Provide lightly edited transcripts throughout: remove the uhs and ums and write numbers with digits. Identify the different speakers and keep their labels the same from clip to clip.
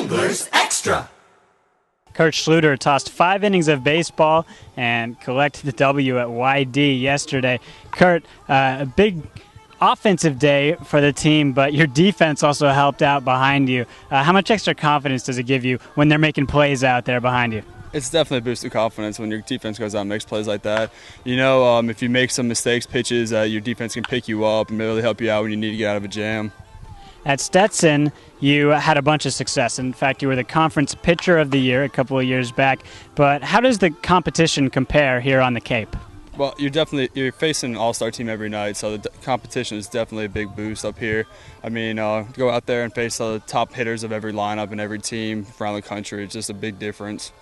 Speaker 1: Anglers Extra.
Speaker 2: Kurt Schluter tossed 5 innings of baseball and collected the W at YD yesterday. Kurt, a big offensive day for the team, but your defense also helped out behind you. How much extra confidence does it give you when they're making plays out there behind you?
Speaker 3: It's definitely a boost of confidence when your defense goes out and makes plays like that. You know, if you make some mistakes, pitches, your defense can pick you up and really help you out when you need to get out of a jam.
Speaker 2: At Stetson, you had a bunch of success. In fact, you were the conference pitcher of the year a couple of years back. But how does the competition compare here on the Cape?
Speaker 3: Well, you're facing an all-star team every night, so the competition is definitely a big boost up here. I mean, go out there and face the top hitters of every lineup and every team around the country. It's just a big difference.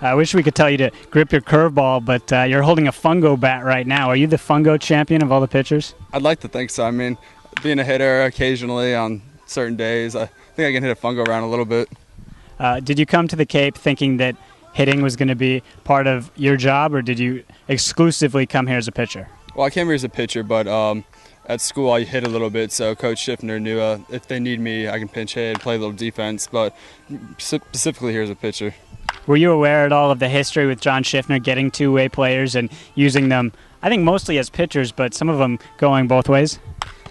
Speaker 2: I wish we could tell you to grip your curveball, but you're holding a fungo bat right now. Are you the fungo champion of all the pitchers?
Speaker 3: I'd like to think so. I mean, being a hitter occasionally on certain days, I think I can hit a fungo around a little bit.
Speaker 2: Did you come to the Cape thinking that hitting was going to be part of your job, or did you exclusively come here as a pitcher?
Speaker 3: Well, I came here as a pitcher, but at school I hit a little bit, so Coach Schiffner knew if they need me, I can pinch hit and play a little defense, but specifically here as a pitcher.
Speaker 2: Were you aware at all of the history with John Schiffner getting two-way players and using them, I think mostly as pitchers, but some of them going both ways?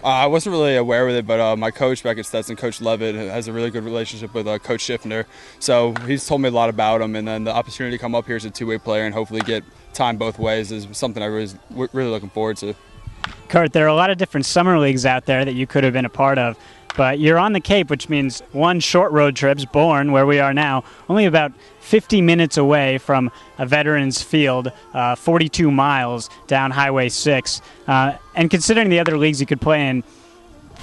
Speaker 3: I wasn't really aware of it, but my coach back at Stetson, Coach Levitt, has a really good relationship with Coach Schiffner. So he's told me a lot about him, and then the opportunity to come up here as a two-way player and hopefully get time both ways is something I was really looking forward to.
Speaker 2: Kurt, there are a lot of different summer leagues out there that you could have been a part of, but you're on the Cape, which means one short road trip's Bourne, where we are now, only about 50 minutes away from a Veterans Field, 42 miles down Highway 6. And considering the other leagues you could play in,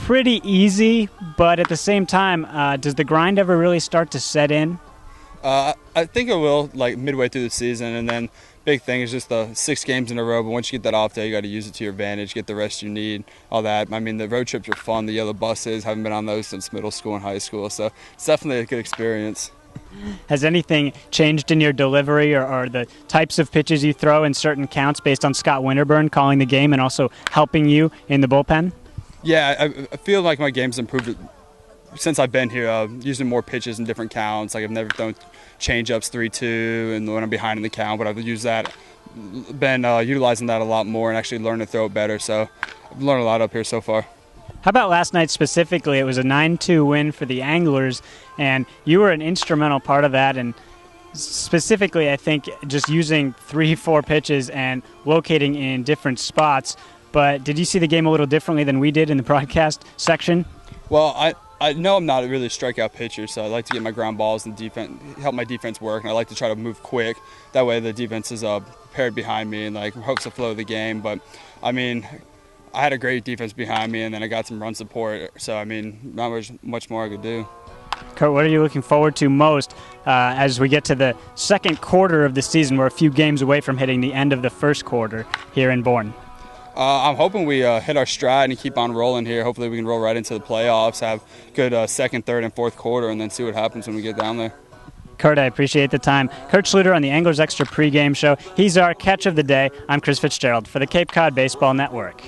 Speaker 2: pretty easy, but at the same time, does the grind ever really start to set in?
Speaker 3: I think it will, like midway through the season, and then big thing is just the 6 games in a row, but once you get that off day, you got to use it to your advantage, get the rest you need, all that. I mean, the road trips are fun, the yellow buses, haven't been on those since middle school and high school, so it's definitely a good experience.
Speaker 2: Has anything changed in your delivery or the types of pitches you throw in certain counts based on Scott Winterburn calling the game and also helping you in the bullpen?
Speaker 3: Yeah, I feel like my game's improved since I've been here, using more pitches in different counts. Like I've never thrown change-ups 3-2 and when I'm behind in the count, but I've used that, been utilizing that a lot more and actually learned to throw it better. So I've learned a lot up here so far.
Speaker 2: How about last night specifically? It was a 9-2 win for the Anglers, and you were an instrumental part of that. And specifically, I think just using 3-4 pitches and locating in different spots. But did you see the game a little differently than we did in the broadcast section?
Speaker 3: Well, I know I'm not really a strikeout pitcher, so I like to get my ground balls and help my defense work, and I like to try to move quick. That way the defense is prepared behind me and like hopes to flow the game. But I mean, I had a great defense behind me, and then I got some run support. So I mean, not much more I could do.
Speaker 2: Kurt, what are you looking forward to most as we get to the second quarter of the season? We're a few games away from hitting the end of the first quarter here in Bourne.
Speaker 3: I'm hoping we hit our stride and keep on rolling here. Hopefully we can roll right into the playoffs, have good second, third, and fourth quarter, and then see what happens when we get down there.
Speaker 2: Kurt, I appreciate the time. Kurt Schluter on the Anglers Extra pregame show. He's our catch of the day. I'm Chris Fitzgerald for the Cape Cod Baseball Network.